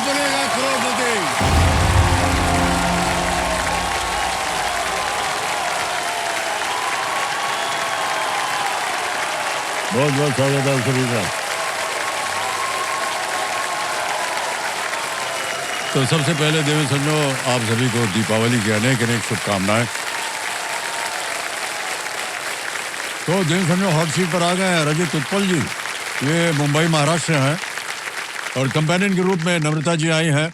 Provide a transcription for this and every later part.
बनेगा करोड़पति। बहुत बहुत स्वागत है सभी का। तो सबसे पहले देवी संजो आप सभी को दीपावली की अनेक अनेक शुभकामनाएं। तो देवी संजो हॉट सीट पर आ गए हैं रजत उत्पल जी, ये मुंबई महाराष्ट्र हैं और कंपेनियन के रूप में नम्रता जी आई हैं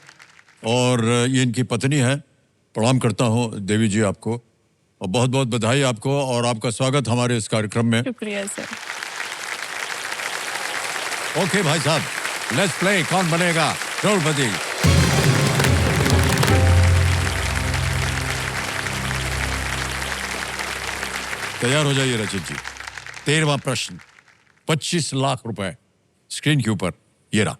और ये इनकी पत्नी है। प्रणाम करता हूँ देवी जी आपको और बहुत बहुत बधाई आपको और आपका स्वागत हमारे इस कार्यक्रम में। शुक्रिया सर। ओके भाई साहब, लेट्स प्ले कौन बनेगा करोड़पति। तैयार हो जाइए रचित जी। 13वां प्रश्न, 25 लाख रुपए स्क्रीन के ऊपर ये रहा।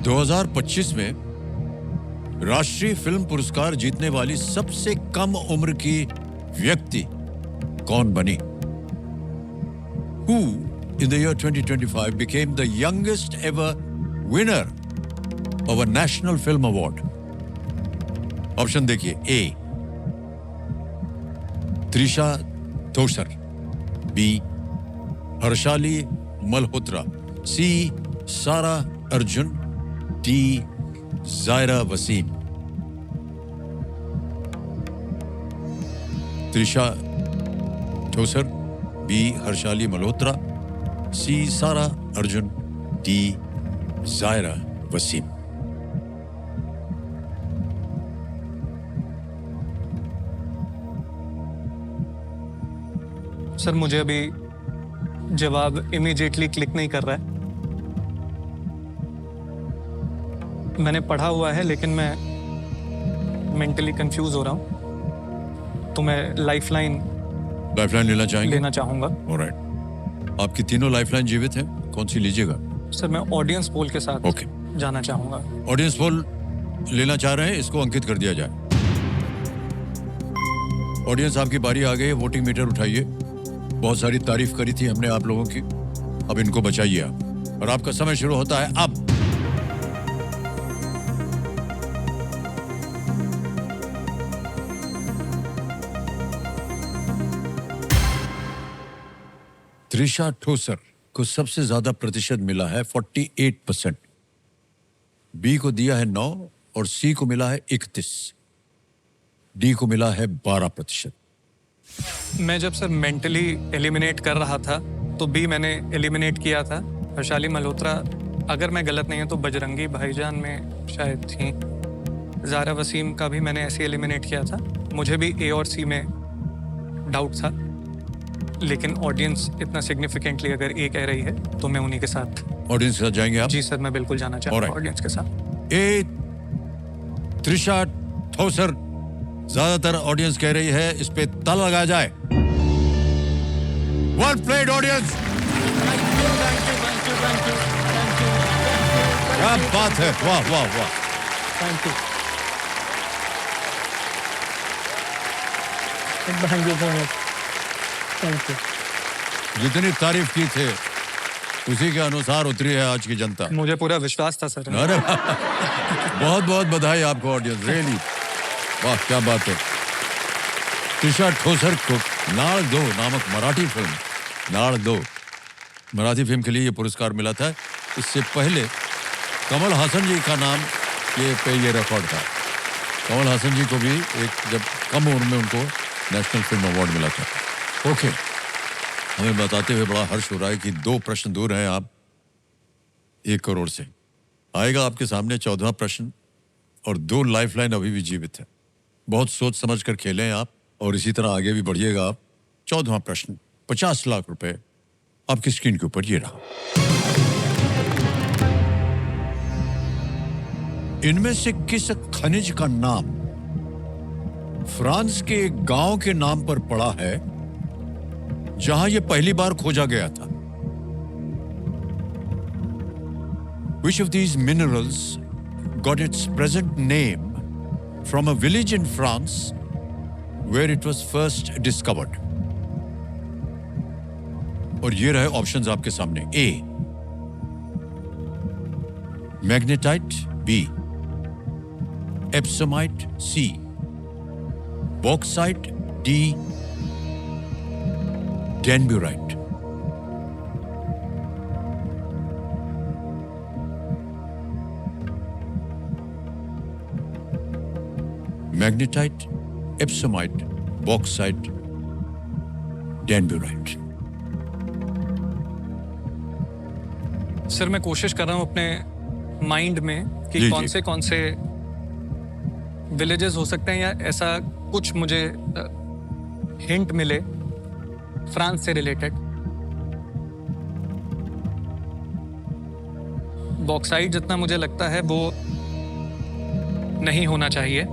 2025 में राष्ट्रीय फिल्म पुरस्कार जीतने वाली सबसे कम उम्र की व्यक्ति कौन बनी? Who in the year 2025 became the youngest ever winner of a national film award? Option देखिए, ए त्रिशा तोसर, बी हर्षाली मल्होत्रा, सी सारा अर्जुन, डी जायरा वसीम। त्रिशा तोसर, बी हर्षाली मल्होत्रा, सी सारा अर्जुन, डी जायरा वसीम। सर मुझे अभी जवाब इमीडिएटली क्लिक नहीं कर रहा है। मैंने पढ़ा हुआ है लेकिन मैं मेंटली कंफ्यूज हो रहा हूँ, तो मैं लाइफलाइन लेना चाहेंगे? लेना चाहूंगा। ऑलराइट, आपकी तीनों लाइफलाइन जीवित हैं, कौन सी लीजिएगा? सर मैं ऑडियंस पोल के साथ जाना चाहूंगा। ऑडियंस पोल लेना चाह रहे हैं, इसको अंकित कर दिया जाए। ऑडियंस आपकी बारी आ गई है, वोटिंग मीटर उठाइए। बहुत सारी तारीफ करी थी हमने आप लोगों की, अब इनको बचाइए आप और आपका समय शुरू होता है अब। त्रिशा ठोसर को सबसे ज्यादा प्रतिशत मिला है 48%, बी को दिया है 9 और सी को मिला है 31, डी को मिला है 12%। मैं जब सर मेंटली एलिमिनेट कर रहा था तो बी मैंने एलिमिनेट किया था। हर्षाली मल्होत्रा, अगर मैं गलत नहीं हूं तो बजरंगी भाईजान में शायद थी। जारा वसीम का भी मैंने ऐसे एलिमिनेट किया था। मुझे भी ए और सी में डाउट था, लेकिन ऑडियंस इतना सिग्निफिकेंटली अगर ए कह रही है तो मैं उन्हीं के साथ। ऑडियंस के साथ जाएंगे आप? जी सर, मैं बिल्कुल जाना चाहता हूँ ऑडियंस के साथ। ए त्रिशा ठोसर ज्यादातर ऑडियंस कह रही है, इस पे ताला लगाया जाए। One plate audience. क्या बात है, वाह वाह वाह। Thank you. Thank you. जितनी तारीफ की थे उसी के अनुसार उतरी है आज की जनता। मुझे पूरा विश्वास था सर। अरे बहुत बहुत बधाई आपको ऑडियंस, रियली वाह क्या बात है। त्रिशा ठोसर को नाड़ दो नामक मराठी फिल्म, नाड़ दो मराठी फिल्म के लिए ये पुरस्कार मिला था। इससे पहले कमल हासन जी का नाम ये रिकॉर्ड था। कमल हासन जी को भी एक जब कम उम्र में उनको नेशनल फिल्म अवार्ड मिला था। ओके, हमें बताते हुए बड़ा हर्ष हो रहा है कि 2 प्रश्न दूर हैं आप 1 करोड़ से। आएगा आपके सामने 14वां प्रश्न और 2 लाइफलाइन अभी भी जीवित है। बहुत सोच समझ कर खेलें आप और इसी तरह आगे भी बढ़िएगा आप। 14वां प्रश्न, 50 लाख रुपए आपकी स्क्रीन के ऊपर ये रहा। इनमें से किस खनिज का नाम फ्रांस के एक गांव के नाम पर पड़ा है जहां यह पहली बार खोजा गया था? Which of these minerals got its present name from a village in France where it was first discovered? और ये रहे ऑप्शंस आपके सामने। A magnetite B, epsomite C, bauxite D, danburite. Magnetite, epsomite, bauxite, danburite. Sir मैं कोशिश कर रहा हूँ अपने माइंड में कि जी, कौन जी। से विलेजेस हो सकते हैं या ऐसा कुछ मुझे हिंट मिले फ्रांस से रिलेटेड। बॉक्साइट जितना मुझे लगता है वो नहीं होना चाहिए।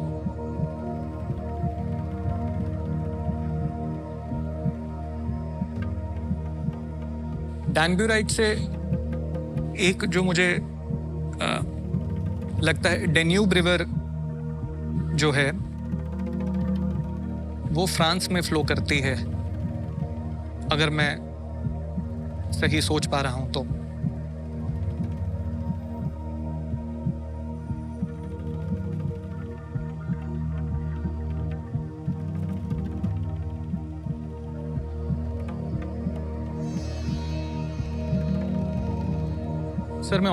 डैनब्यूराइट से एक जो मुझे लगता है डेन्यूब रिवर जो है वो फ्रांस में फ्लो करती है, अगर मैं सही सोच पा रहा हूं तो। सर मैं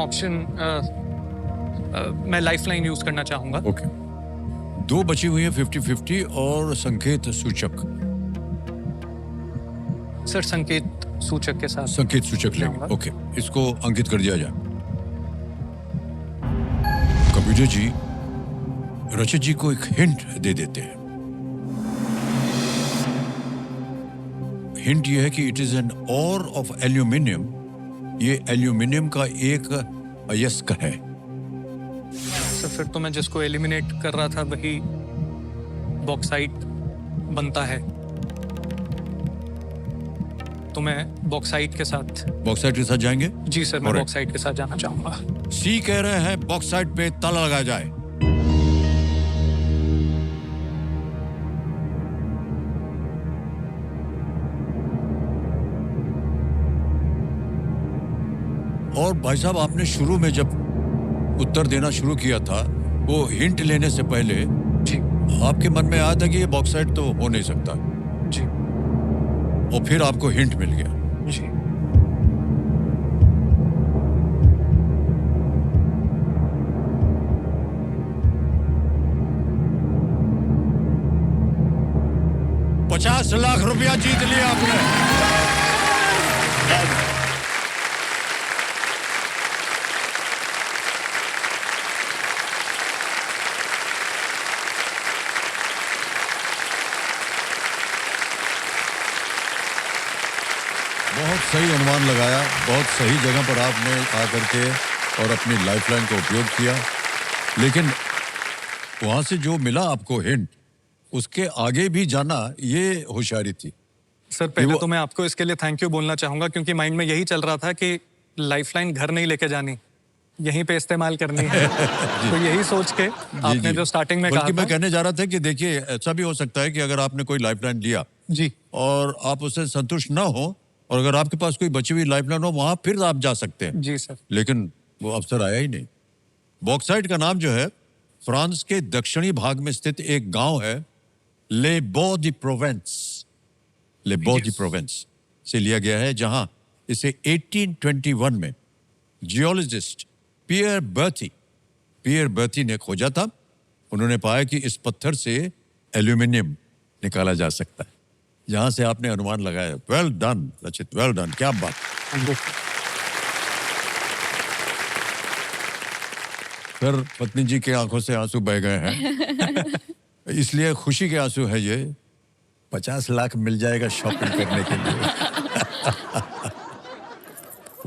मैं लाइफलाइन यूज करना चाहूंगा। ओके, दो बची हुई हैं 50-50 और संकेत सूचक। सर संकेत सूचक के साथ संकेत सूचक लेंगे। जाऊंगा। ओके, इसको अंकित कर दिया जाए। कंप्यूटर जी रचित जी को एक हिंट दे देते हैं। हिंट ये है कि it is an ore of aluminium. ये एल्यूमिनियम का एक अयस्क है। सर फिर तो मैं जिसको एलिमिनेट कर रहा था वही बॉक्साइट बनता है, तो मैं बॉक्साइट के साथ। बॉक्साइट के साथ जाएंगे। जी सर मैं Correct. बॉक्साइट के साथ जाना चाहूंगा। सी कह रहे हैं बॉक्साइट पे ताला लगाया जाए। और भाई साहब आपने शुरू में जब उत्तर देना शुरू किया था वो हिंट लेने से पहले जी आपके मन में आया था कि ये बॉक्साइट तो हो नहीं सकता, जी और फिर आपको हिंट मिल गया। जी। ₹50 लाख जीत लिया आपने। बहुत सही अनुमान लगाया, बहुत सही जगह पर आपने आकर के और अपनी लाइफलाइन का उपयोग किया। लेकिन वहां से जो मिला आपको हिंट, उसके आगे भी जाना ये होशियारी थी। सर पहले वो- तो मैं आपको इसके लिए थैंक यू बोलना चाहूंगा, क्योंकि माइंड में यही चल रहा था कि लाइफलाइन घर नहीं लेके जानी, यहीं पे इस्तेमाल करनी है। तो यही सोच के जी, आपने जी। जो स्टार्टिंग में कहा बल्कि मैं था। कहने जा रहा था कि देखिए ऐसा भी हो सकता है कि अगर आपने कोई लाइफलाइन लिया जी और आप उससे संतुष्ट ना हो, और अगर आपके पास कोई बची हुई लाइफलाइन हो, वहां फिर आप जा सकते हैं। जी सर। लेकिन वो अवसर आया ही नहीं। बॉक्साइट का नाम जो है फ्रांस के दक्षिणी भाग में स्थित एक गांव है, ले बो दी प्रोवेंस, ले बो दी Yes. प्रोवेंस से लिया गया है, जहां इसे 1821 में जियोलॉजिस्ट पियर बर्थी ने खोजा था। उन्होंने पाया कि इस पत्थर से एल्यूमिनियम निकाला जा सकता है। यहां से आपने अनुमान लगाया। वेल डन रचित, वेल डन, क्या बात। सर पत्नी जी के आंखों से आंसू बह गए हैं। इसलिए खुशी के आंसू है ये। 50 लाख मिल जाएगा शॉपिंग करने के लिए।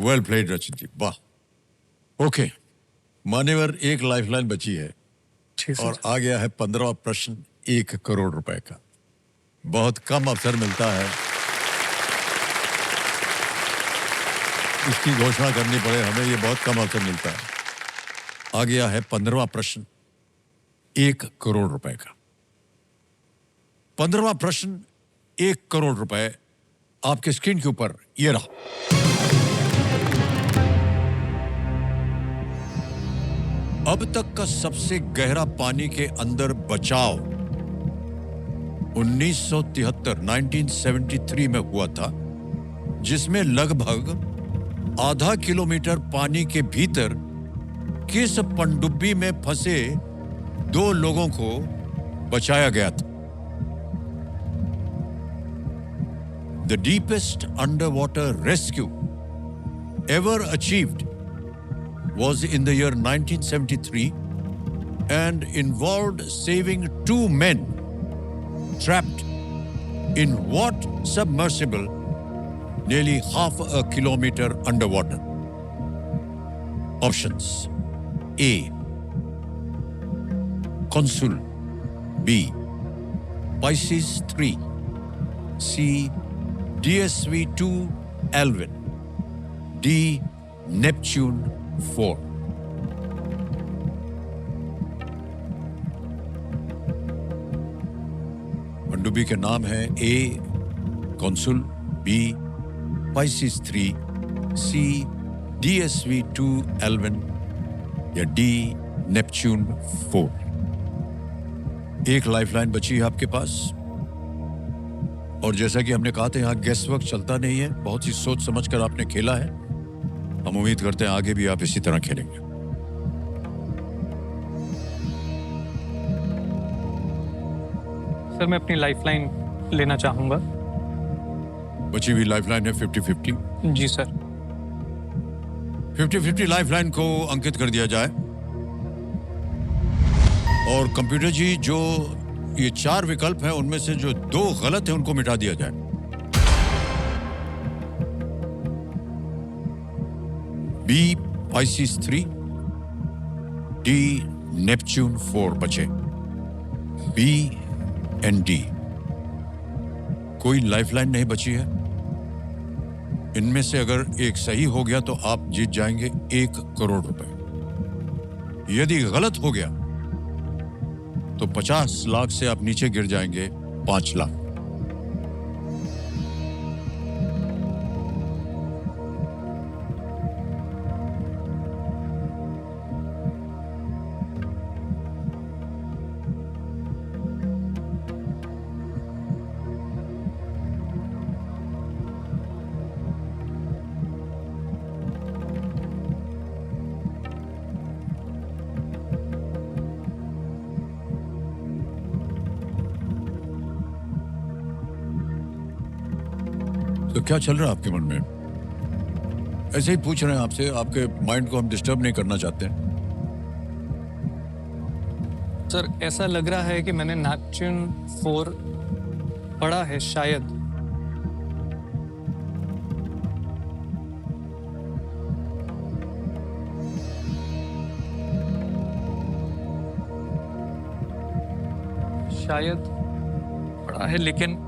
वेल प्लेड रचित जी, वाह। ओके, मान्यवर एक लाइफलाइन बची है जी सर। और आ गया है 15वां प्रश्न, 1 करोड़ रुपए का। बहुत कम अवसर मिलता है इसकी घोषणा करनी पड़े हमें, ये बहुत कम अवसर मिलता है। आ गया है 15वां प्रश्न, 1 करोड़ रुपए का। 15वां प्रश्न, 1 करोड़ रुपए आपके स्क्रीन के ऊपर ये रहा। अब तक का सबसे गहरा पानी के अंदर बचाव 1973 1973 में हुआ था, जिसमें लगभग आधा किलोमीटर पानी के भीतर किस पनडुब्बी में फंसे 2 लोगों को बचाया गया था। The deepest underwater rescue ever achieved was in the year 1973 and involved saving 2 men trapped in what submersible nearly half a kilometer underwater. Options: A. Consul. B. Pisces 3. C. DSV-2 Alvin. D. Neptune 4. पनडुब्बी के नाम है A. Consul, B. Pisces 3, C. DSV-2 Alvin या D. Neptune 4। एक lifeline बची है आपके पास, और जैसा कि हमने कहा था यहाँ गेस वर्क चलता नहीं है, बहुत ही सोच समझ कर आपने खेला है। हम उम्मीद करते हैं आगे भी आप इसी तरह खेलेंगे। सर मैं अपनी लाइफलाइन लेना चाहूंगा। बची हुई लाइफलाइन है 50-50। जी सर। 50-50 लाइफलाइन को अंकित कर दिया जाए, और कंप्यूटर जी जो ये 4 विकल्प हैं उनमें से जो 2 गलत हैं उनको मिटा दिया जाए। बी पाइसिस 3, डी नेपच्यून 4 बचे। बी एंड डी, कोई लाइफलाइन नहीं बची है। इनमें से अगर एक सही हो गया तो आप जीत जाएंगे 1 करोड़ रुपए। यदि गलत हो गया तो 50 लाख से आप नीचे गिर जाएंगे 5 लाख। तो क्या चल रहा है आपके मन में? ऐसे ही पूछ रहे हैं आपसे, आपके माइंड को हम डिस्टर्ब नहीं करना चाहते हैं। सर ऐसा लग रहा है कि मैंने नेपच्यून 4 पढ़ा है शायद। शायद पढ़ा है, लेकिन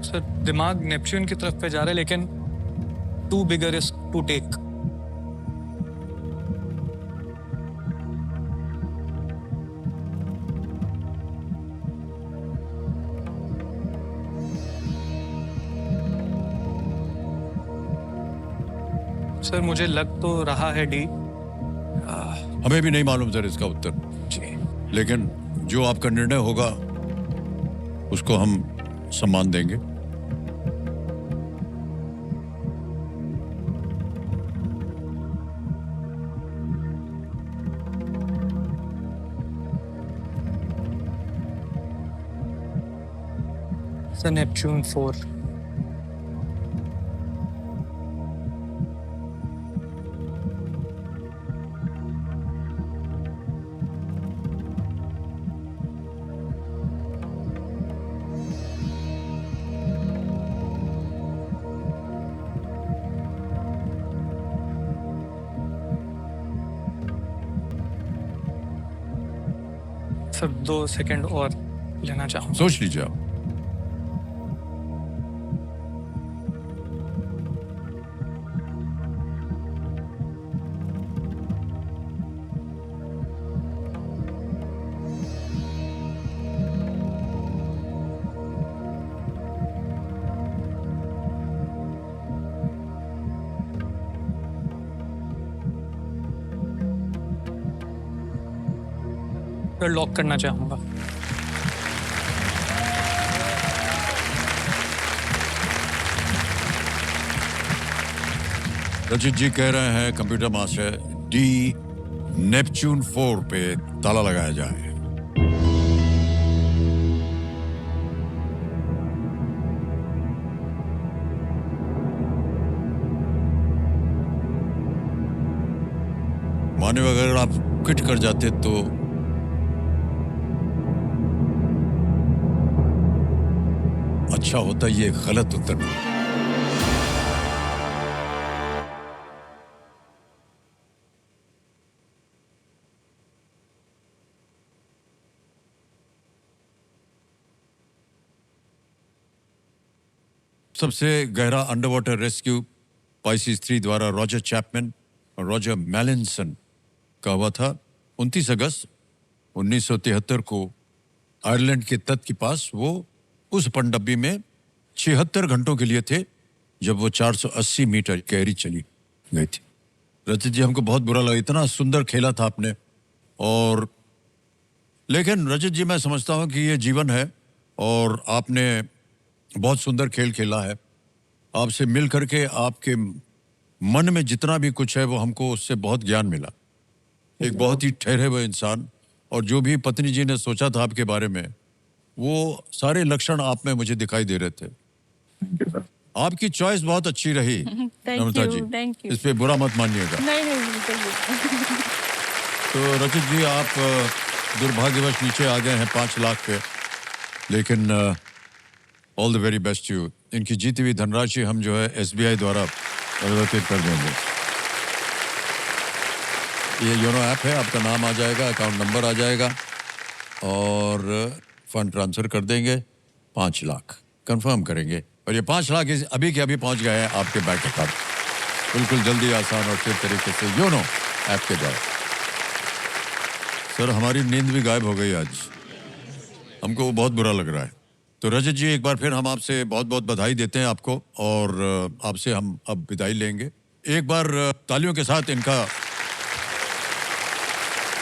सर दिमाग नेपच्यून की तरफ पे जा रहा है, लेकिन too bigger risk to take. Sir मुझे लग तो रहा है डी। हमें भी नहीं मालूम सर इसका उत्तर जी, लेकिन जो आपका निर्णय होगा उसको हम सम्मान देंगे। Sir Neptune 4। सर 2 सेकंड और लेना चाहूँगा। सोच लीजिए आप। फिर लॉक करना चाहूँगा। रचित जी कह रहे हैं कंप्यूटर मास्टर डी नेपच्यून 4 पे ताला लगाया जाए। माने अगर आप क्विट कर जाते तो अच्छा होता, ये गलत उत्तर नहीं। सबसे गहरा अंडर वाटर रेस्क्यू पाइसिस 3 द्वारा रॉजर चैपमैन और रॉजर मैलिनसन का हुआ था 29 अगस्त 1973 को आयरलैंड के तट के पास। वो उस पनडब्बी में 76 घंटों के लिए थे जब वो 480 मीटर गहरी चली गई थी। रचित जी हमको बहुत बुरा लगा, इतना सुंदर खेला था आपने। और लेकिन रचित जी मैं समझता हूँ कि ये जीवन है और आपने बहुत सुंदर खेल खेला है। आपसे मिल करके आपके मन में जितना भी कुछ है वो हमको उससे बहुत ज्ञान मिला। एक बहुत ही ठहरे हुए इंसान, और जो भी पत्नी जी ने सोचा था आपके बारे में वो सारे लक्षण आप में मुझे दिखाई दे रहे थे। आपकी चॉइस बहुत अच्छी रही नम्रता जी, थैंक यू। इस पे बुरा मत मानिएगा। नहीं बिल्कुल। तो रचित जी आप दुर्भाग्यवश नीचे आ गए हैं 5 लाख पे, लेकिन all the very best you. इनकी जीती हुई धनराशि हम जो है SBI द्वारा परिवर्तित कर देंगे। ये योनो ऐप है, आपका नाम आ जाएगा, अकाउंट नंबर आ जाएगा और फंड ट्रांसफर कर देंगे। 5 लाख कंफर्म करेंगे और ये 5 लाख अभी के अभी पहुंच गए हैं आपके बैंक अकाउंट, बिल्कुल जल्दी, आसान और तेज तरीके से योनो ऐप के द्वारा। सर हमारी नींद भी गायब हो गई आज, हमको बहुत बुरा लग रहा है। तो रजत जी एक बार फिर हम आपसे बहुत बहुत बधाई देते हैं आपको, और आपसे हम अब विदाई लेंगे। एक बार तालियों के साथ इनका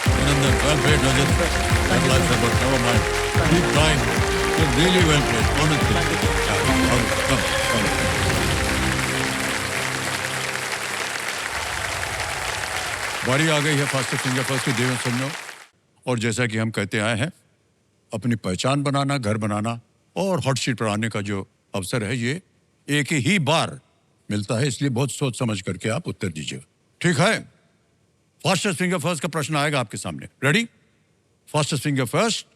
अभिनंदन। Well played Rajat, never mind. Keep trying. You're really well played, honestly. Come. बारी आ गई है फास्टर फिंगर फर्स्ट की देवेंद्र सुनने, और जैसा कि हम कहते आए हैं अपनी पहचान बनाना, घर बनाना और हॉट सीट पर आने का जो अवसर है ये एक ही बार मिलता है, इसलिए बहुत सोच समझ करके आप उत्तर दीजिए। ठीक है, फास्टेस्ट फिंगर फर्स्ट का प्रश्न आएगा आपके सामने। रेडी? फास्टेस्ट फिंगर फर्स्ट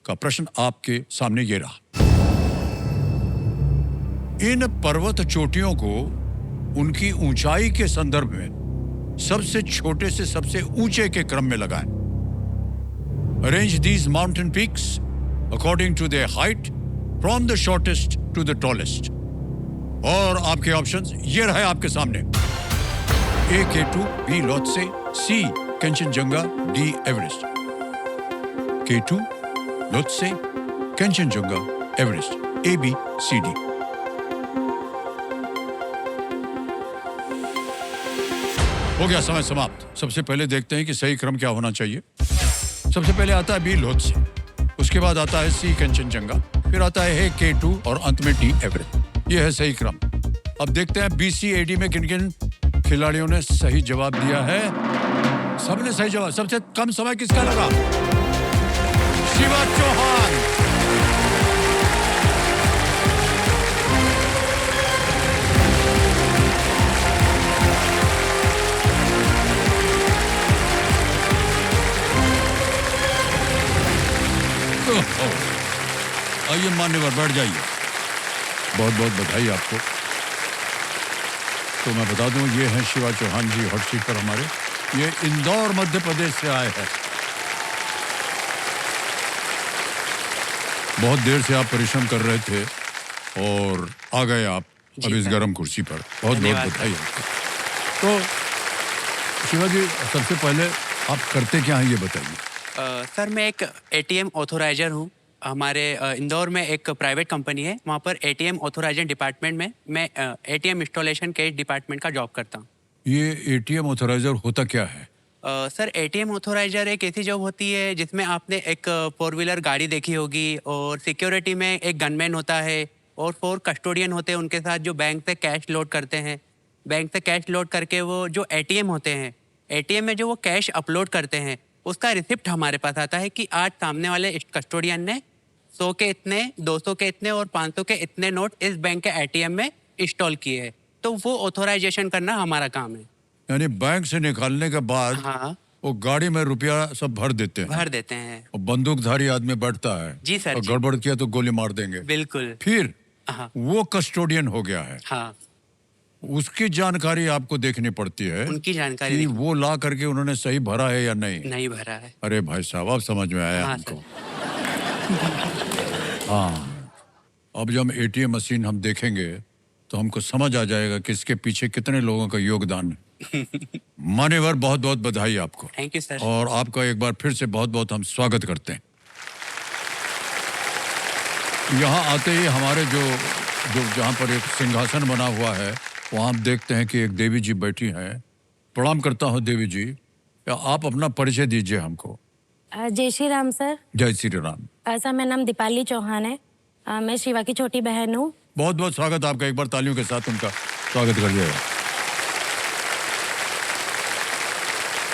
का प्रश्न आपके सामने ये रहा। इन पर्वत चोटियों को उनकी ऊंचाई के संदर्भ में सबसे छोटे से सबसे ऊंचे के क्रम में लगाएं। Arrange these mountain peaks according to their height from the shortest to the tallest. और आपके ऑप्शंस ये रहे आपके सामने। A K2, B Lhotse, C Kanchenjunga, D Everest. K2 Lhotse, Kanchenjunga, Everest, A B C D। हो गया समय समाप्त। सबसे पहले देखते हैं कि सही क्रम क्या होना चाहिए। सबसे पहले आता है B लोत्से, उसके बाद आता है C कंचनजंगा, फिर आता है K2 और अंत में D एवरेस्ट। यह है सही क्रम। अब देखते हैं BCAD में किन किन खिलाड़ियों ने सही जवाब दिया है। सबने सही जवाब। सबसे कम समय किसका लगा? शिवा चौहान। आइए मान्यवर बैठ जाइए। बहुत बहुत बधाई आपको। तो मैं बता दूं ये हैं शिवा चौहान जी हॉट सीट पर हमारे। ये इंदौर मध्य प्रदेश से आए हैं। बहुत देर से आप परिश्रम कर रहे थे और आ गए आप अब इस सर। गर्म कुर्सी पर। बहुत बहुत धन्यवाद। बधाई आपको। तो शिवाजी, सबसे पहले आप करते क्या हैं ये बताइए। सर मैं एक एटीएम ऑथोराइजर हूँ। हमारे इंदौर में एक प्राइवेट कंपनी है, वहाँ पर एटीएम ऑथोराइजर डिपार्टमेंट में मैं एटीएम इंस्टॉलेशन के डिपार्टमेंट का जॉब करता हूँ। ये एटीएम ऑथराइजर होता क्या है? सर एटीएम ऑथोराइजर एक ऐसी जॉब होती है जिसमें आपने एक फोर व्हीलर गाड़ी देखी होगी और सिक्योरिटी में एक गनमैन होता है और 4 कस्टोडियन होते हैं उनके साथ, जो बैंक से कैश लोड करते हैं। बैंक से कैश लोड करके वो जो एटीएम होते हैं, एटीएम में जो वो कैश अपलोड करते हैं, उसका रिसिप्ट हमारे पास आता है कि आज सामने वाले कस्टोडियन ने 100 के इतने, 200 के इतने और 500 के इतने नोट इस बैंक के एटीएम में इंस्टॉल किए हैं। तो वो ऑथोराइजेशन करना हमारा काम है। यानी बैंक से निकालने के बाद हाँ, वो गाड़ी में रुपया सब भर देते हैं भर देते हैं। और बंदूकधारी आदमी बैठता है। जी सर, और जी। गड़बड़ किया तो गोली मार देंगे। बिल्कुल। फिर हाँ वो कस्टोडियन हो गया है, हाँ, उसकी जानकारी आपको देखनी पड़ती है उनकी जानकारी कि वो ला करके उन्होंने सही भरा है या नहीं। नहीं भरा है। अरे भाई साहब, अब समझ में आया हाँ हमको। हाँ, अब जब एटीएम मशीन हम देखेंगे तो हमको समझ आ जाएगा कि इसके पीछे कितने लोगों का योगदान है। मान्यवर, बहुत बहुत बधाई आपको। Thank you sir. और आपका एक बार फिर से बहुत बहुत हम स्वागत करते हैं। यहाँ आते ही हमारे जो जहाँ पर एक सिंहासन बना हुआ है, वहाँ हम देखते हैं कि एक देवी जी बैठी हैं। प्रणाम करता हूँ देवी जी। आप अपना परिचय दीजिए हमको। जय श्री राम सर। जय श्री राम। सर मेरा नाम दीपाली चौहान है। मैं शिवा की छोटी बहन हूँ। बहुत बहुत स्वागत आपका, एक बार तालियों के साथ उनका स्वागत कर दिया।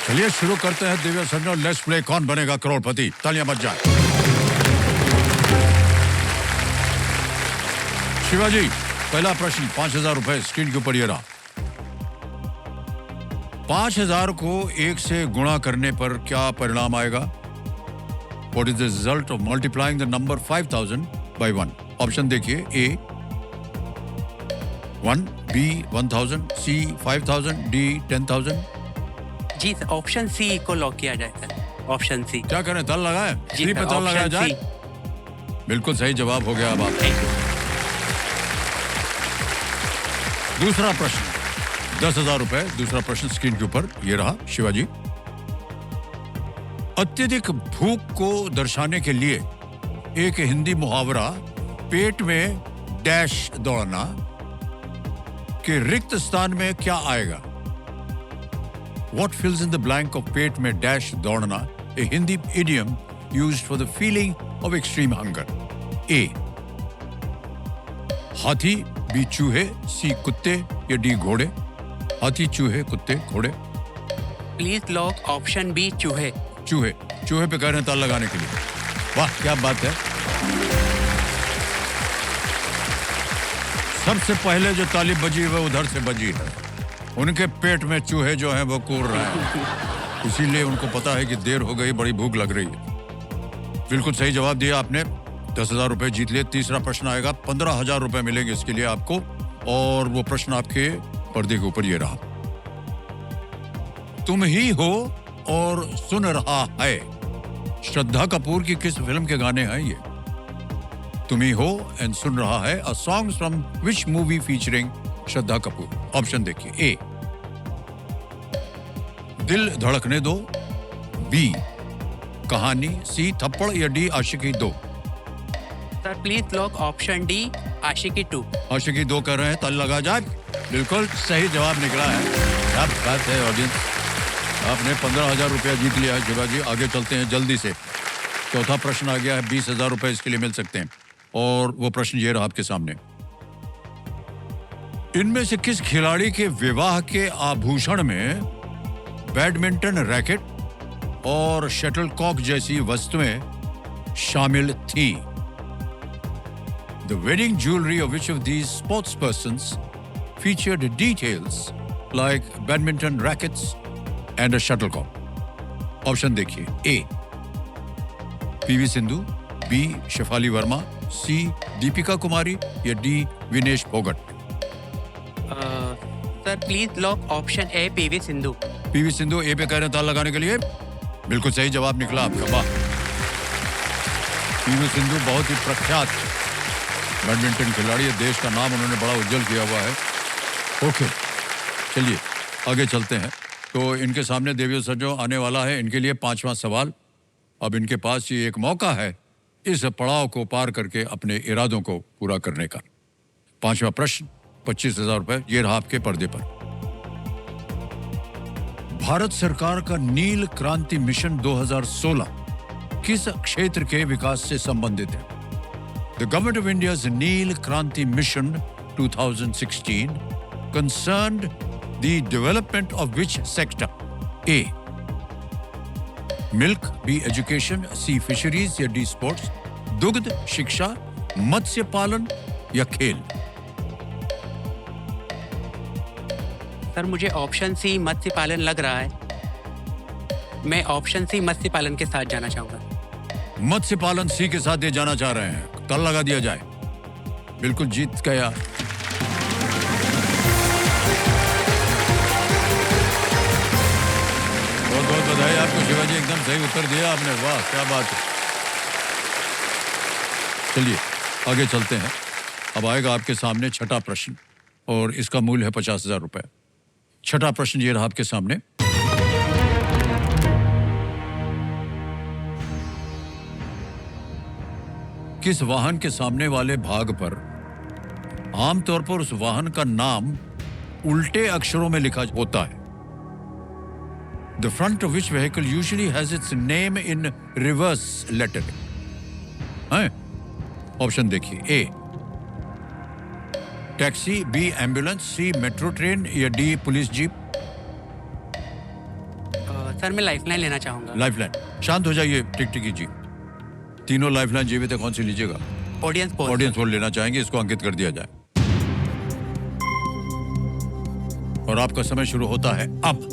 चलिए शुरू करते हैं दिव्य संजय, लेट्स प्ले कौन बनेगा करोड़पति। तालियां बज जाए। शिवाजी, पहला प्रश्न 5,000 रुपए स्क्रीन के ऊपर ये रहा। 5,000 को 1 से गुणा करने पर क्या परिणाम आएगा? What is the result of multiplying the number 5,000 by 1? Option देखिए। A 1, B 1,000, C 5,000, D 10,000। जी सर, ऑप्शन सी को लॉक किया जाए सर। ऑप्शन सी। क्या करें, तल लगाएं? जी सी सर, पे तल लगाया ऑप्शन जाए। सी। बिल्कुल सही जवाब हो गया। अब आप थैंक यू। दूसरा प्रश्न 10,000 रुपए। दूसरा प्रश्न स्क्रीन के ऊपर ये रहा शिवाजी। अत्यधिक भूख को दर्शाने के लिए एक हिंदी मुहावरा पेट में डैश दौड़ना के रिक्त स्थान में क्या आएगा? What fills in the blank of पेट में डैश दौड़ना, a Hindi idiom used for the feeling of extreme hunger? A हाथी, बी चूहे, सी कुत्ते या डी घोड़े? हाथी, चूहे, कुत्ते, घोड़े? प्लीज लॉक ऑप्शन बी, चूहे। चूहे। चूहे पे कह रहे हैं ताल लगाने के लिए। वाह, क्या बात है। सबसे पहले जो ताली बजी वो उधर से बजी है। उनके पेट में चूहे जो हैं वो कूद रहे हैं, इसीलिए उनको पता है कि देर हो गई, बड़ी भूख लग रही है। बिल्कुल सही जवाब दिया आपने। 10,000 रुपए जीत लिए। तीसरा प्रश्न आएगा, 15,000 रुपए मिलेंगे इसके लिए आपको। और वो प्रश्न आपके पर्दे के ऊपर ये रहा। तुम ही हो और सुन रहा है, श्रद्धा कपूर की किस फिल्म के गाने हैं ये? तुम ही हो एंड सुन रहा है, a song from which movie featuring Shraddha Kapoor? Option देखिए। ए दिल धड़कने दो, बी कहानी, सी थप्पड़ या D Aashiqui 2? Sir please lock option D, Aashiqui 2। Aashiqui 2 कर रहे हैं, ताली लगा जाए। बिल्कुल सही जवाब निकला है। क्या बात है ऑडियंस, आपने 15,000 रुपया जीत लिया है शिवाजी। आगे चलते हैं जल्दी से। चौथा प्रश्न आ गया है, 20,000 रुपए इसके लिए मिल सकते हैं। और वो प्रश्न ये रहा आपके सामने। इनमें से किस खिलाड़ी के विवाह के आभूषण में बैडमिंटन रैकेट और शटलकॉक जैसी वस्तुएं शामिल थी? The wedding jewelry of which of these sports persons featured details like badminton rackets and a shuttlecock? Option देखिए। A PV Sindhu, B Shafali Verma, C Deepika Kumari या D Vinesh Phogat? Sir please lock option A, PV Sindhu. PV Sindhu A पे कह रहे हैं ताल लगाने के लिए। बिल्कुल सही जवाब निकला आपका। वाह, पीवी सिंधु बहुत ही प्रख्यात बैडमिंटन खिलाड़ी है, देश का नाम उन्होंने बड़ा उज्जवल किया हुआ है। ओके, चलिए आगे चलते हैं। तो इनके सामने देवियों सज्जो आने वाला है इनके लिए 5वां सवाल। अब इनके पास ये एक मौका है इस पड़ाव को पार करके अपने इरादों को पूरा करने का। 5वां प्रश्न, 25,000 रुपए, ये रहा आपके पर्दे पर। भारत सरकार का नील क्रांति मिशन 2016 किस क्षेत्र के विकास से संबंधित है? द गवर्नमेंट ऑफ इंडियाज नील क्रांति mission 2016 concerned the development of which sector? A. Milk, B. Education, C. Fisheries या D. स्पोर्ट्स, दुग्ध, शिक्षा, मत्स्य पालन या खेल? सर मुझे ऑप्शन सी मत्स्य पालन लग रहा है। मैं ऑप्शन सी मत्स्य पालन के साथ जाना चाहूंगा। मत्स्य पालन सी के साथ ये जाना चाह रहे हैं, ताला लगा दिया जाए। बिल्कुल जीत गया। बहुत बहुत बधाई आपको शिवाजी, एकदम सही उत्तर दिया आपने, वाह क्या बात है। चलिए आगे चलते हैं। अब आएगा आपके सामने छठा प्रश्न और इसका मूल्य है 50,000 रुपए। छठा प्रश्न ये रहा आपके सामने। किस वाहन के सामने वाले भाग पर आमतौर पर उस वाहन का नाम उल्टे अक्षरों में लिखा होता है? The front of which vehicle usually has its name in reverse lettering. हैं? ऑप्शन देखिए। ए टैक्सी, बी एम्बुलेंस, सी मेट्रो ट्रेन या डी पुलिस जीप? सर मैं लाइफलाइन लेना चाहूंगा। लाइफलाइन। शांत हो जाइए टिकटिकी जी। तीनों लाइफलाइन जीवित है, कौन सी लीजिएगा? Audience poll. ऑडियंस पोल लेना चाहेंगे, इसको अंकित कर दिया जाए। और आपका समय शुरू होता है अब।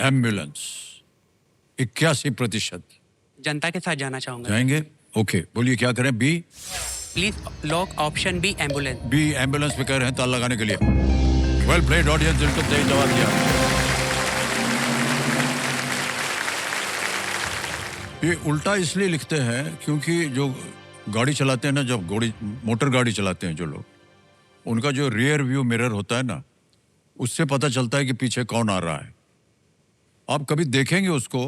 एम्बुलेंस 81%। जनता के साथ जाना चाहूंगा। जाएंगे? ओके, बोलिए क्या करें? बी? Please lock option B ambulance. B ambulance पे कह रहे हैं ताला लगाने के लिए। वेल प्लेड ऑडियंस, बिल्कुल सही जवाब दिया। ये उल्टा इसलिए लिखते हैं क्योंकि जो गाड़ी चलाते हैं ना, जब मोटर गाड़ी चलाते हैं जो लोग, उनका जो रियर व्यू मिरर होता है ना, उससे पता चलता है कि पीछे कौन आ रहा है। आप कभी देखेंगे उसको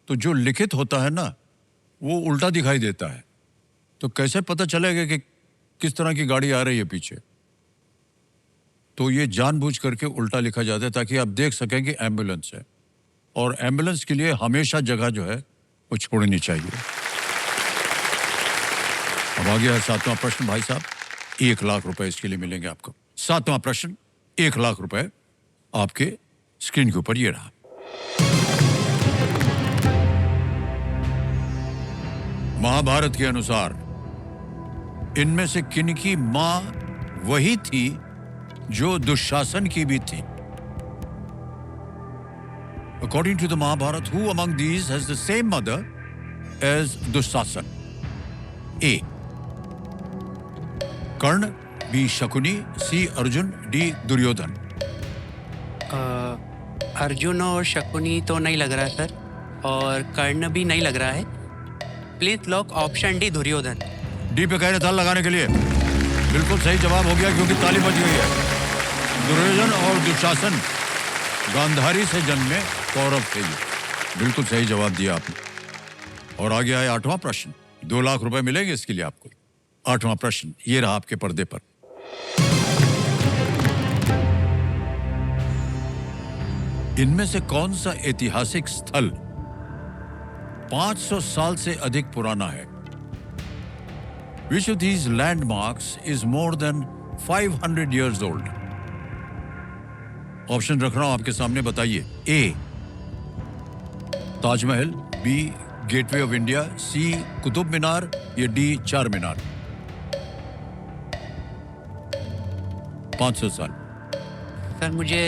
तो जो लिखित होता है ना वो उल्टा दिखाई देता है, तो कैसे पता चलेगा कि किस तरह की गाड़ी आ रही है पीछे? तो ये जानबूझ करके उल्टा लिखा जाता है ताकि आप देख सकें कि एम्बुलेंस है। और एम्बुलेंस के लिए हमेशा जगह जो है वो छोड़नी चाहिए। अब आ गया है 7वां प्रश्न भाई साहब। 1 लाख रुपए इसके लिए मिलेंगे आपको। 7वां प्रश्न, 1 लाख रुपए आपके स्क्रीन के ऊपर ये रहा। महाभारत के अनुसार इनमें से किनकी मां वही थी जो दुशासन की भी थी? According to the Mahabharata, who among these has the same mother as Dushasan? A. Karna, B. Shakuni, C. Arjun, D. Duryodhan? Arjun और शकुनी तो नहीं लग रहा सर, और कर्ण भी नहीं लग रहा है। Please lock option D Duryodhan. D पे कह रहे ताला लगाने के लिए। बिल्कुल सही जवाब हो गया क्योंकि ताली बज गई है। दुर्योधन और दुशासन गांधारी से जन्मे कौरव थे ये। बिल्कुल सही जवाब दिया आपने। और आ गया है 8वां प्रश्न। 2 लाख रुपए मिलेंगे इसके लिए आपको। 8वां प्रश्न ये रहा आपके पर्दे पर। इनमें से कौन सा ऐतिहासिक स्थल 500 साल से अधिक पुराना है? Which of these landmarks is more than 500 years old? Option रख रहा हूं आपके सामने, बताइए। A Taj Mahal, B gateway of India, C Qutub Minar या डी चार मीनार? 500 साल। सर मुझे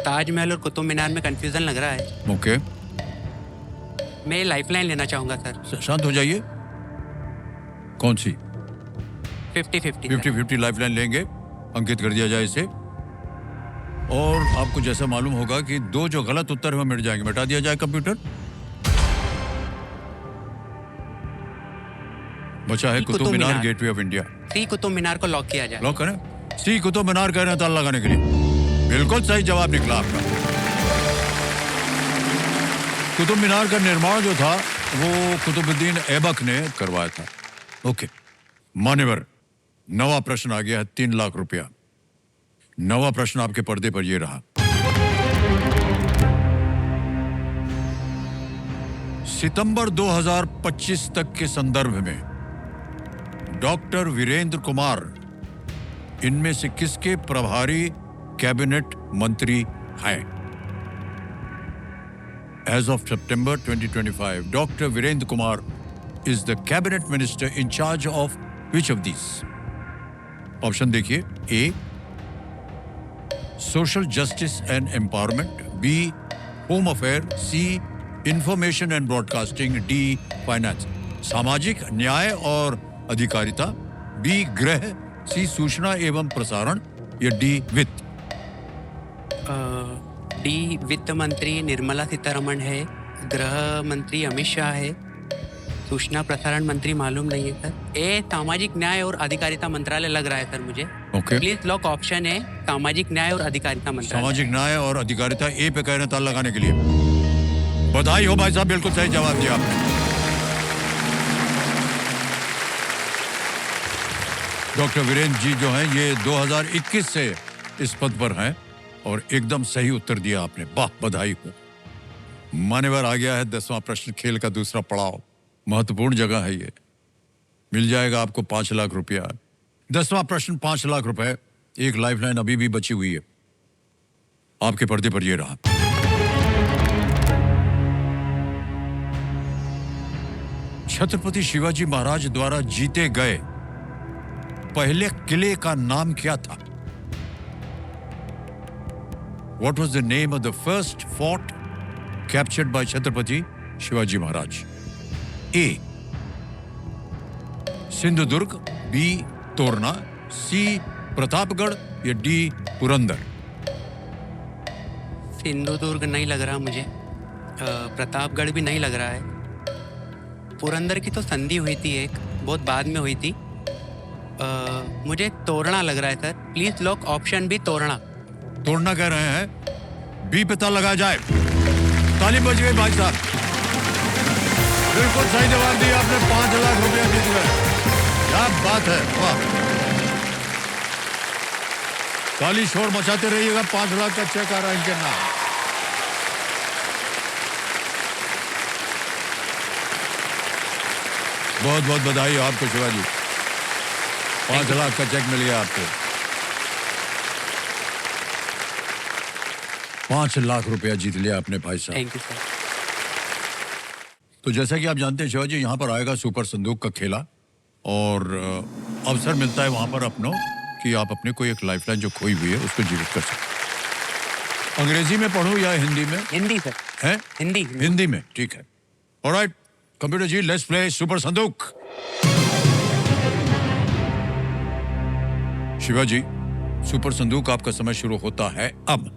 ताजमहल और कुतुब मीनार में कंफ्यूजन लग रहा है। ओके, मैं लाइफलाइन लेना चाहूंगा सर। शांत हो जाइए। कौन सी? 50-50 50-50 लाइफलाइन लेंगे। अंकित कर दिया जाए इसे। और आपको जैसा मालूम होगा कि 2 जो गलत उत्तर है वो मिट जाएंगे, मिटा दिया जाए कंप्यूटर। बचा है Qutub Minar, gateway of India. C Qutub मीनार को लॉक किया जाए। लॉक करें। सी कुतुब मीनार कह रहे हैं ताला लगाने के लिए। बिल्कुल सही जवाब निकला आपका। कुतुब मीनार का निर्माण जो था वो कुतुबुद्दीन ऐबक ने करवाया था। ओके मान्यवर, नवा प्रश्न आ गया है, 3 लाख रुपया। नवा प्रश्न आपके पर्दे पर ये रहा। सितंबर 2025 तक के संदर्भ में डॉक्टर वीरेंद्र कुमार इनमें से किसके प्रभारी कैबिनेट मंत्री हैं? As of September 2025, Dr. Virendra Kumar is the cabinet minister in charge of which of these? Option देखिए। A. Social Justice and Empowerment. B. Home Affairs. C. Information and Broadcasting. D. Finance. सामाजिक न्याय और अधिकारिता। B. गृह। C. सूचना एवं प्रसारण। या D. वित्त। डी वित्त मंत्री निर्मला सीतारमण है, गृह मंत्री अमित शाह है, सूचना प्रसारण मंत्री मालूम नहीं है सर। ए सामाजिक न्याय और अधिकारिता मंत्रालय लग रहा है सर मुझे। ओके। प्लीज लॉक ऑप्शन है सामाजिक न्याय और अधिकारिता मंत्रालय। सामाजिक न्याय और अधिकारिता ए पे कह रहे हैं ताला लगाने के लिए। बधाई हो भाई साहब, बिल्कुल सही जवाब दिया आपने। डॉक्टर वीरेंद्र जी जो हैं ये 2021 से इस पद पर हैं और एकदम सही उत्तर दिया आपने, वाह बधाई हो। मान्यवर आ गया है 10वां प्रश्न, खेल का दूसरा पड़ाव। महत्वपूर्ण जगह है ये, मिल जाएगा आपको 5 लाख रुपया। 10वां प्रश्न 5 लाख रुपए, एक लाइफलाइन अभी भी बची हुई है। आपके पर्दे पर ये रहा। छत्रपति शिवाजी महाराज द्वारा जीते गए पहले किले का नाम क्या था? What was the name of the first fort captured by Chhatrapati Shivaji Maharaj? A. Sindhudurg, B. Torna, C. Pratapgarh या D. पुरंदर। सिंधुदुर्ग नहीं लग रहा मुझे, प्रतापगढ़ भी नहीं लग रहा है, पुरंदर की तो संधि हुई थी एक, बहुत बाद में हुई थी। मुझे तोरना लग रहा है सर, प्लीज लॉक ऑप्शन भी तोरना। तोड़ना कह रहे हैं, बी पता लगा जाए। तालीम बज गई भाई साहब, बिल्कुल सही जवाब दिया आपने, 5 लाख रुपया जीत गए। क्या बात है, वाह। ताली शोर मचाते रहिएगा, 5 लाख का चेक आ रहा है इनके नाम। बहुत बहुत बधाई आपको शिवाजी, 5 लाख का चेक मिल गया आपको। 5 लाख रुपया जीत लिया आपने भाई साहब। Thank you sir. तो जैसा कि आप जानते हैं शिवाजी, यहाँ पर आएगा सुपर संदूक का खेला और अवसर मिलता है वहां पर अपनों कि आप अपने कोई एक लाइफलाइन जो खोई हुई है उसको जीवित कर सकते। अंग्रेजी में पढ़ूं या हिंदी में? हिंदी सर। है हिंदी। हिंदी में, ठीक है। Alright computer ji, let's play super संदूक। शिवाजी, सुपर संदूक आपका समय शुरू होता है अब।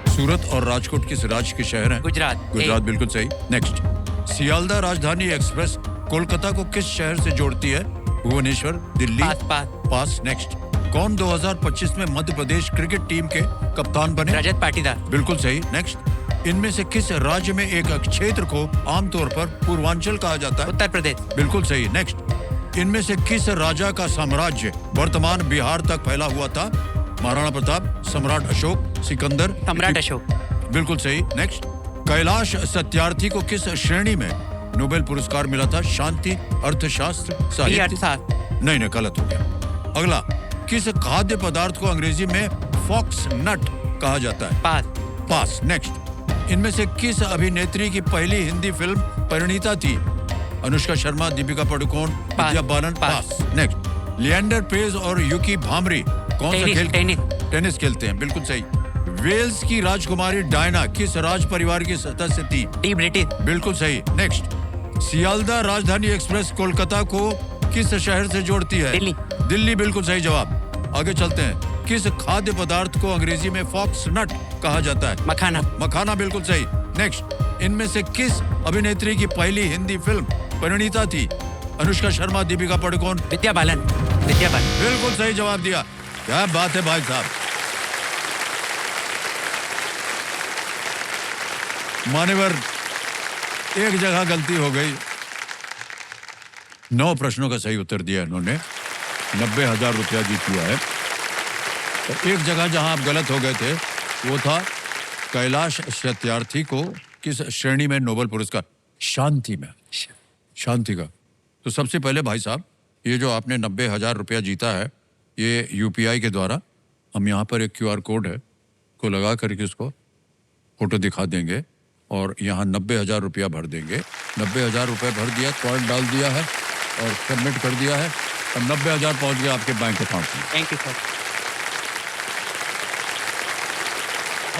सूरत और राजकोट किस राज्य के शहर हैं? गुजरात। गुजरात बिल्कुल सही। नेक्स्ट, सियालदा राजधानी एक्सप्रेस कोलकाता को किस शहर से जोड़ती है? भुवनेश्वर, दिल्ली। पास। नेक्स्ट, कौन 2025 में मध्य प्रदेश क्रिकेट टीम के कप्तान बने? रजत पाटीदार। बिल्कुल सही। नेक्स्ट, इनमें से किस राज्य में एक क्षेत्र को आमतौर पर पूर्वांचल कहा जाता है? उत्तर प्रदेश। बिल्कुल सही। नेक्स्ट, इनमें से किस राजा का साम्राज्य वर्तमान बिहार तक फैला हुआ था? महाराणा प्रताप, सम्राट अशोक, सिकंदर। सम्राट अशोक। बिल्कुल सही। नेक्स्ट, कैलाश सत्यार्थी को किस श्रेणी में नोबेल पुरस्कार मिला था? शांति, अर्थशास्त्र, साहित्य। नहीं, गलत हो गया। अगला, किस खाद्य पदार्थ को अंग्रेजी में फॉक्स नट कहा जाता है? पास। नेक्स्ट, इनमें से किस अभिनेत्री की पहली हिंदी फिल्म परिणीता थी? अनुष्का शर्मा, दीपिका पादुकोण, विद्या बालन। पास। नेक्स्ट, लिएंडर पेज और यूकी भामरी कौन सा खेल? टेनिस खेलते हैं। बिल्कुल सही। वेल्स की राजकुमारी डायना किस राज परिवार की सदस्य थी? ब्रिटिश। बिल्कुल सही। नेक्स्ट, सियालदा राजधानी एक्सप्रेस कोलकाता को किस शहर से जोड़ती है? दिल्ली। दिल्ली बिल्कुल सही जवाब। आगे चलते हैं। किस खाद्य पदार्थ को अंग्रेजी में फॉक्स नट कहा जाता है? मखाना। मखाना बिल्कुल सही। नेक्स्ट, इनमें से किस अभिनेत्री की पहली हिंदी फिल्म परिणीता थी? अनुष्का शर्मा, दीपिका पादुकोण? विद्या बालन। विद्या बालन। बिल्कुल सही जवाब दिया। क्या बात है भाई साहब। मान्यवर, एक जगह गलती हो गई। 9 प्रश्नों का सही उत्तर दिया इन्होंने, 90,000 रुपया जीत लिया है। और एक जगह जहां आप गलत हो गए थे वो था कैलाश सत्यार्थी को किस श्रेणी में नोबेल पुरस्कार? शांति में, शांति का। तो सबसे पहले भाई साहब, ये जो आपने 90,000 रुपया जीता है, ये यूपीआई के द्वारा हम यहाँ पर एक क्यूआर कोड है को लगा करके उसको फोटो दिखा देंगे और यहाँ 90,000 रुपया भर देंगे। 90,000 रुपया भर दिया, कॉइन डाल दिया है और सबमिट कर दिया है और 90,000 पहुँच गया आपके बैंक अकाउंट में। Thank you sir.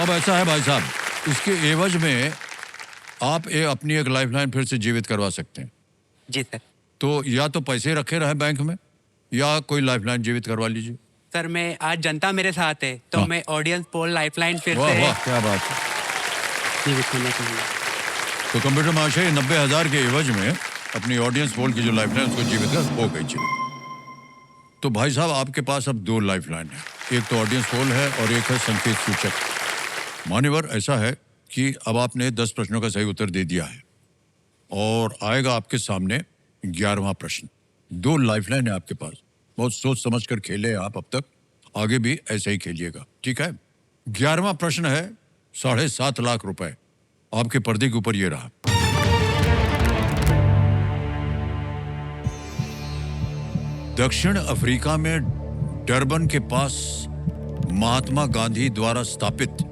अब ऐसा है भाई साहब, इसके एवज में आप अपनी एक लाइफलाइन फिर से जीवित करवा सकते हैं। जी सर। तो या तो पैसे रखे रहे बैंक में या कोई लाइफलाइन जीवित करवा लीजिए। सर मैं आज जनता मेरे साथ है तो हाँ। मैं ऑडियंस पोल लाइफलाइन फिर वाह से वाह, क्या बात है। जीवित करना चाहूँगा। तो कंप्यूटर महाशय 90,000 के एवज में अपनी ऑडियंस पोल की जो लाइफलाइन उसको जीवित कर हो गई जीवित। तो भाई साहब, आपके पास अब 2 लाइफलाइन है, एक तो ऑडियंस पोल है और एक है संकेत सूचक। मान्यवर, ऐसा है कि अब आपने 10 प्रश्नों का सही उत्तर दे दिया है और आएगा आपके सामने 11वां प्रश्न। 2 लाइफलाइन है आपके पास, बहुत सोच समझ कर खेले आप अब तक, आगे भी ऐसे ही खेलिएगा, ठीक है? 11वां प्रश्न है 7.5 लाख रुपए। आपके पर्दे के ऊपर ये रहा। दक्षिण अफ्रीका में डरबन के पास महात्मा गांधी द्वारा स्थापित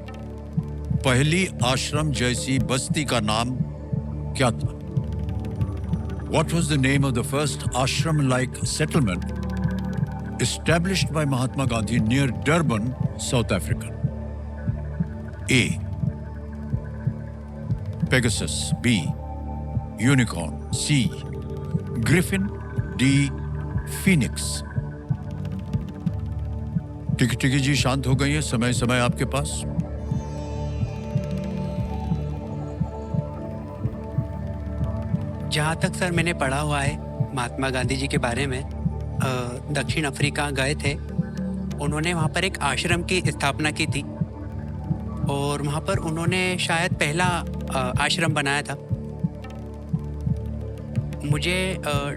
पहली आश्रम जैसी बस्ती का नाम क्या था? What was the name of the first ashram-like settlement established by Mahatma Gandhi near Durban, South Africa? A. Pegasus. B. Unicorn. C. Griffin. D. Phoenix. टिकी जी शांत हो गई है, समय आपके पास। जहाँ तक सर मैंने पढ़ा हुआ है महात्मा गांधी जी के बारे में, दक्षिण अफ्रीका गए थे, उन्होंने वहाँ पर एक आश्रम की स्थापना की थी और वहाँ पर उन्होंने शायद पहला आश्रम बनाया था। मुझे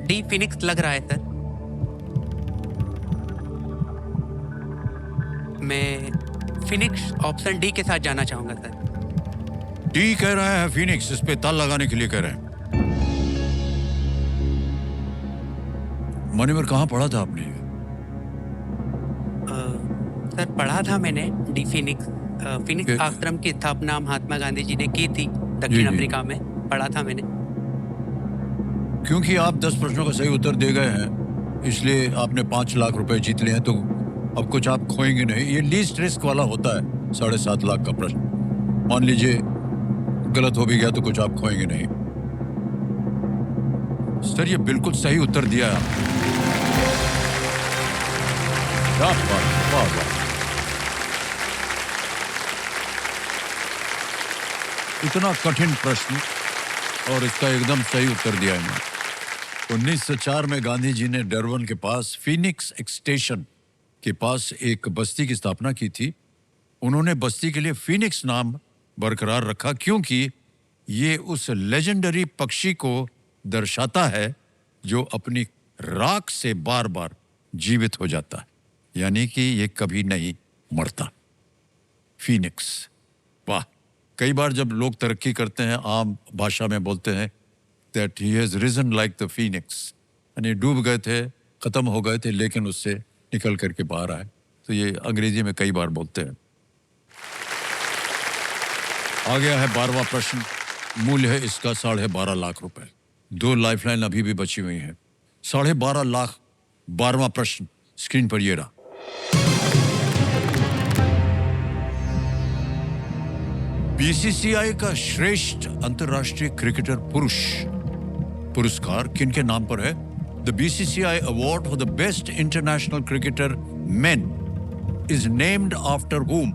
डी फिनिक्स लग रहा है सर। मैं फिनिक्स ऑप्शन डी के साथ जाना चाहूँगा सर। डी कह रहा है फिनिक्स, इस पे ताल लगाने के लिए कह रहे हैं। मान्यवर, कहाँ पढ़ा था आपने? सर पढ़ा था मैंने डी फिनिक्स। फिनिक्स आश्रम की स्थापना महात्मा गांधी जी ने की थी दक्षिण अफ्रीका में, पढ़ा था मैंने। क्योंकि आप 10 प्रश्नों का सही उत्तर दे गए हैं, इसलिए आपने 5 लाख रुपए जीत लिए हैं, तो अब कुछ आप खोएंगे नहीं। ये लीस्ट रिस्क वाला होता है 7.5 लाख का प्रश्न। मान लीजिए गलत हो भी गया तो कुछ आप खोएंगे नहीं। सर, ये बिल्कुल सही उत्तर दिया है। क्या बात है, वाह वाह। इतना कठिन प्रश्न और इसका एकदम सही उत्तर दिया है। 1904 में गांधी जी ने डरबन के पास फीनिक्स स्टेशन के पास एक बस्ती की स्थापना की थी। उन्होंने बस्ती के लिए फीनिक्स नाम बरकरार रखा क्योंकि ये उस लेजेंडरी पक्षी को दर्शाता है जो अपनी राख से बार बार जीवित हो जाता है, यानी कि ये कभी नहीं मरता। फीनिक्स, वाह। कई बार जब लोग तरक्की करते हैं, आम भाषा में बोलते हैं that he has risen like the phoenix, यानी डूब गए थे, खत्म हो गए थे, लेकिन उससे निकल करके बाहर आए। तो ये अंग्रेजी में कई बार बोलते हैं। आ गया है 12वां प्रश्न। मूल्य है इसका 12.5 लाख रुपए। 2 लाइफलाइन अभी भी बची हुई हैं। 12.5 लाख। 12वां प्रश्न स्क्रीन पर ये रहा। बीसीसीआई का श्रेष्ठ अंतर्राष्ट्रीय क्रिकेटर पुरुष पुरस्कार किनके नाम पर है? The BCCI award for the best international cricketer main is named after whom?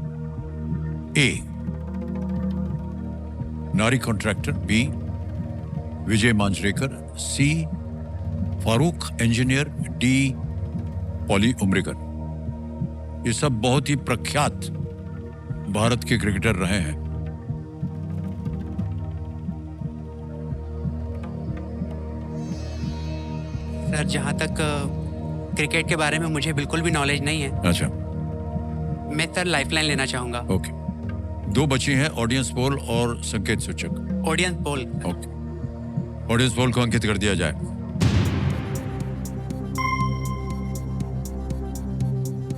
A. Nari contractor. B. Vijay Manjrekar. C. Farooq Engineer. D. Polly Umrigar. ये सब बहुत ही प्रख्यात भारत के क्रिकेटर रहे हैं. सर जहाँ तक क्रिकेट के बारे में मुझे बिल्कुल भी नॉलेज नहीं है. अच्छा, मैं सर लाइफलाइन लेना चाहूंगा. ओके. दो बची हैं, ऑडियंस पोल और संकेत सूचक. Audience poll. Okay, audience poll को अंकित कर दिया जाए.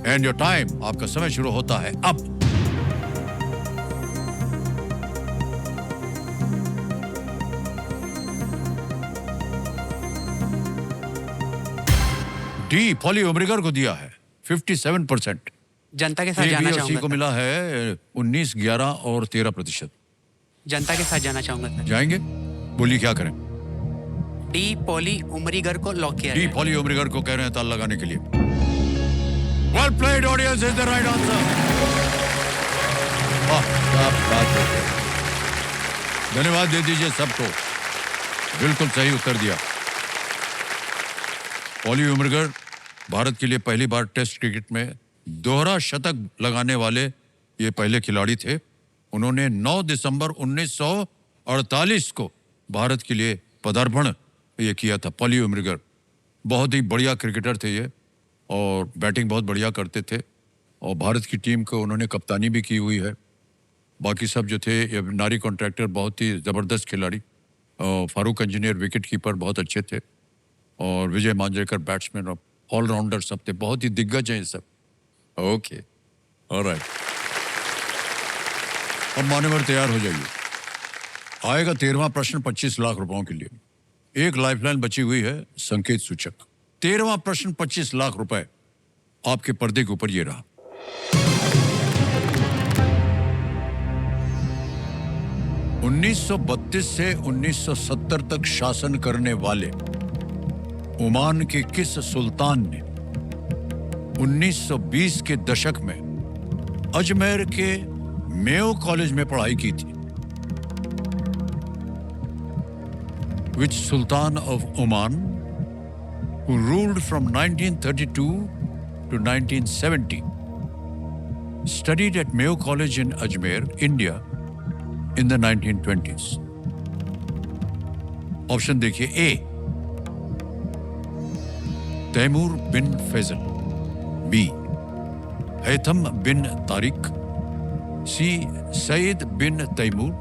एंड योर टाइम, आपका समय शुरू होता है अब. डी. पॉली उमरिगर को दिया है 57%. जनता के साथ ए, जाना बी और सी को चाहूंगा. मिला है 19, 11 और 13%. जनता के साथ जाना चाहूंगा सर. जाएंगे? बोलिए क्या करें. डी पॉली उमरीगर को लॉक किया डी. जाए. पॉली उमरिगर को कह रहे हैं ताल लगाने के लिए. Well played audience, is the right answer. क्या बात है. धन्यवाद दे दीजिए सबको. बिल्कुल सही उत्तर दिया. पॉली उमरिगर भारत के लिए पहली बार टेस्ट क्रिकेट में दोहरा शतक लगाने वाले ये पहले खिलाड़ी थे. उन्होंने 9 दिसंबर 1948 को भारत के लिए पदार्पण ये किया था. पॉली उमरिगर बहुत ही बढ़िया क्रिकेटर थे ये, और बैटिंग बहुत बढ़िया करते थे, और भारत की टीम को उन्होंने कप्तानी भी की हुई है. बाकी सब जो थे, ये नारी कॉन्ट्रैक्टर बहुत ही ज़बरदस्त खिलाड़ी, फारूक इंजीनियर विकेट कीपर बहुत अच्छे थे, और विजय मांजरेकर बैट्समैन और ऑलराउंडर सब थे. बहुत ही दिग्गज हैं ये सब. Okay, alright. अब मान्यवर तैयार हो जाइए. आएगा 13वां प्रश्न 25 लाख रुपयों के लिए. एक लाइफलाइन बची हुई है, संकेत सूचक. 13वां प्रश्न 25 लाख रुपए आपके पर्दे के ऊपर ये रहा. (1932 से 1970 तक शासन करने वाले ओमान के किस सुल्तान ने 1920 के दशक में अजमेर के मेयो कॉलेज में पढ़ाई की थी? Which Sultan of Oman, who ruled from 1932 to 1970, studied at Mayo College in Ajmer, India, in the 1920s? Option देखिए. A. Taimur bin Faisal. B. Haitham bin Tariq. C. Said bin Taimur.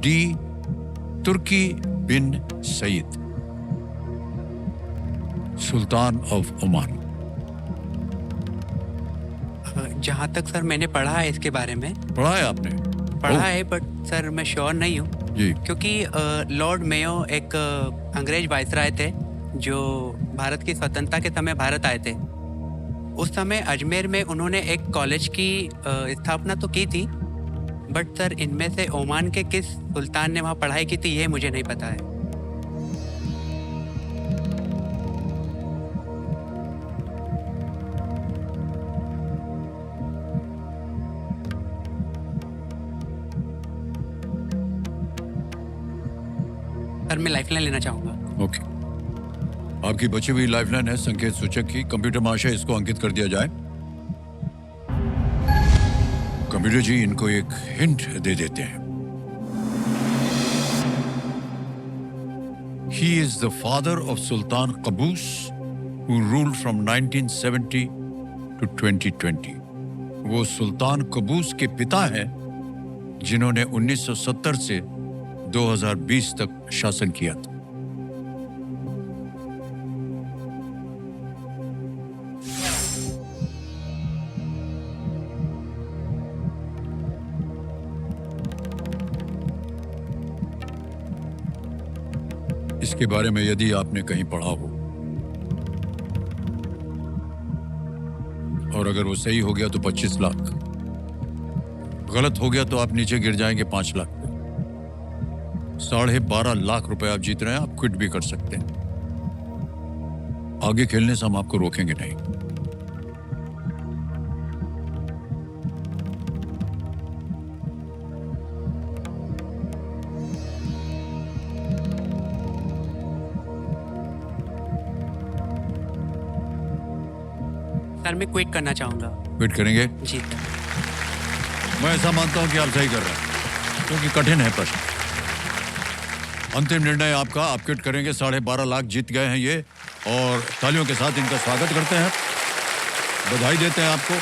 D. Turki bin Said. Sultan of Oman. जहाँ तक sir मैंने पढ़ा है इसके बारे में. पढ़ा है आपने? पढ़ा है, बट सर मैं श्योर नहीं हूँ. जी. क्योंकि लॉर्ड मेयो एक अंग्रेज वायसराय थे जो भारत की स्वतंत्रता के समय भारत आए थे. उस समय अजमेर में उन्होंने एक कॉलेज की स्थापना तो की थी, बट सर इनमें से ओमान के किस सुल्तान ने वहाँ पढ़ाई की थी ये मुझे नहीं पता है. सर मैं लाइफलाइन लेना चाहूंगा. ओके. आपकी बची हुई लाइफलाइन है संकेत सूचक की. कंप्यूटर महाशय इसको अंकित कर दिया जाए. कंप्यूटर जी इनको एक हिंट दे देते हैं. He is the father of Sultan Qaboos, who ruled from 1970 to 2020. वो सुल्तान कबूस के पिता हैं जिन्होंने 1970 से 2020 तक शासन किया था. इसके बारे में यदि आपने कहीं पढ़ा हो, और अगर वो सही हो गया तो 25 लाख, गलत हो गया तो आप नीचे गिर जाएंगे 5 लाख पे. 12.5 लाख रुपए आप जीत रहे हैं. आप क्विट भी कर सकते हैं. आगे खेलने से हम आपको रोकेंगे नहीं. सर मैं क्विट करना चाहूँगा। क्विट करेंगे? जी सर। मैं ऐसा मानता हूं कि आप सही कर रहे हैं, क्योंकि कठिन है प्रश्न। अंतिम निर्णय आपका, आप क्विट करेंगे। 12.5 लाख जीत गए हैं ये, और तालियों के साथ इनका स्वागत करते हैं, बधाई देते हैं आपको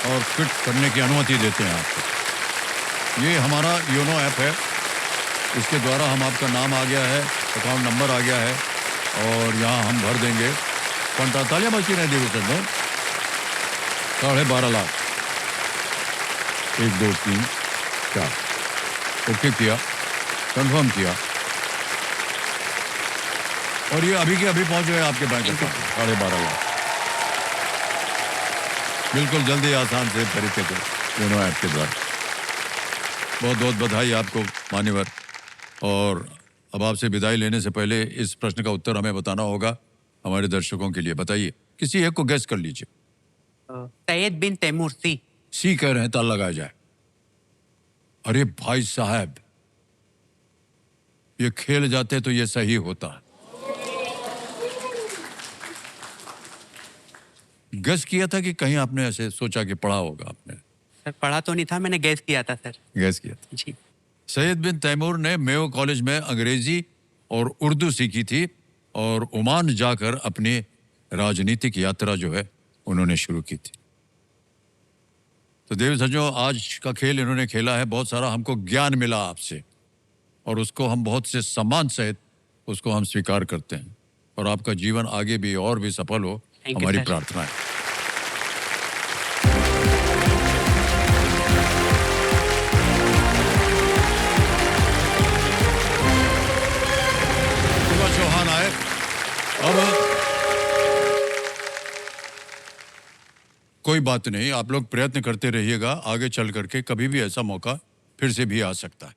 और क्विट करने की अनुमति देते हैं आपको। ये हमारा योनो ऐप है, इसके द्वारा हम आपका नाम आ गया है, अकाउंट नंबर आ गया है, और यहाँ हम भर देंगे। तालियां बची रहे देवी सर। 12.5 लाख, 1 2 3 4, ओके किया, कंफर्म किया, और ये अभी के अभी पहुंच गए आपके बैंक अकाउंट। 12.5 लाख बिल्कुल जल्दी आसान से तरीके से योनो ऐप के द्वारा। बहुत बहुत बधाई आपको मान्यवर। और अब आपसे विदाई लेने से पहले इस प्रश्न का उत्तर हमें बताना होगा हमारे दर्शकों के लिए। बताइए, किसी एक को गेस कर लीजिए। सैयद बिन तैमूर, सी कह रहे हैं, ताल लगाया जाए। अरे भाई साहब, ये खेल जाते तो ये सही होता। गेस किया था कि कहीं आपने ऐसे सोचा कि पढ़ा होगा आपने? सर पढ़ा तो नहीं था, मैंने गेस किया था सर। गेस किया था। जी। सैयद बिन तैमूर ने मेयो कॉलेज में अंग्रेजी और उर्दू सीखी थी, और ओमान जाकर अपनी राजनीतिक यात्रा जो है उन्होंने शुरू की थी। तो देव सज्जनों, आज का खेल इन्होंने खेला है, बहुत सारा हमको ज्ञान मिला आपसे, और उसको हम बहुत से सम्मान सहित उसको हम स्वीकार करते हैं, और आपका जीवन आगे भी और भी सफल हो, Thank you, हमारी sir. प्रार्थना है। शिवा चौहान आए। अब कोई बात नहीं, आप लोग प्रयत्न करते रहिएगा, आगे चल करके कभी भी ऐसा मौका फिर से भी आ सकता है।